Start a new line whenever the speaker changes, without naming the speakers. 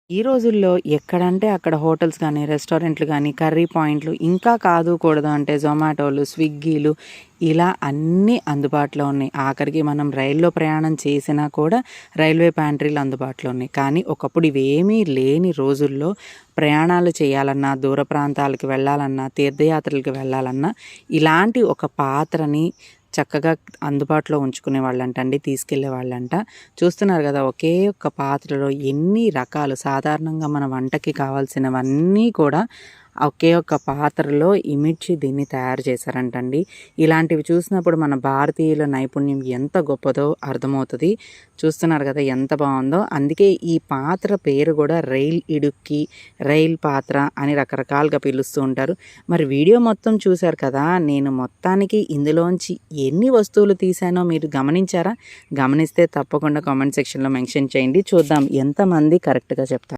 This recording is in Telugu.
ఈ రోజుల్లో ఎక్కడంటే అక్కడ హోటల్స్ కానీ, రెస్టారెంట్లు కానీ, కర్రీ పాయింట్లు ఇంకా కాదు కూడదు అంటే జొమాటోలు, స్విగ్గీలు ఇలా అన్నీ అందుబాటులో ఉన్నాయి. ఆఖరికి మనం రైల్లో ప్రయాణం చేసినా కూడా రైల్వే ప్యాంట్రీలు అందుబాటులో ఉన్నాయి. కానీ ఒకప్పుడు ఇవేమీ లేని రోజుల్లో ప్రయాణాలు చేయాలన్నా, దూర ప్రాంతాలకు వెళ్ళాలన్నా, తీర్థయాత్రలకు వెళ్ళాలన్నా ఇలాంటి ఒక పాత్రని చక్కగా అందుబాటులో ఉంచుకునేవాళ్ళంటండి. తీసుకెళ్ళేవాళ్ళంట. చూస్తున్నారు గదా! ఒకే ఒక్క పాత్రలో ఎన్ని రకాలు సాధారణంగా మన వంటకి కావాల్సినవన్నీ కూడా ఒకే ఒక్క పాత్రలో ఇమిడ్చి దీన్ని తయారు చేశారంటండి. ఇలాంటివి చూసినప్పుడు మన భారతీయుల నైపుణ్యం ఎంత గొప్పదో అర్థమవుతది. చూస్తున్నారు గదా! ఎంత బావుందో. అందుకే ఈ పాత్ర పేరు గూడా రైల్ ఇడుక్కి, రైల్ పాత్ర అని రకరకాలుగా పిలుస్తూ ఉంటారు. మరి వీడియో మొత్తం చూశారు కదా! నేను మొత్తానికి ఇందులోంచి ఎన్ని వస్తువులు తీశానో మీరు గమనించారా? గమనిస్తే తప్పకుండా కామెంట్ సెక్షన్‌లో మెన్షన్ చేయండి. చూద్దాం ఎంతమంది కరెక్ట్‌గా చెప్తారో.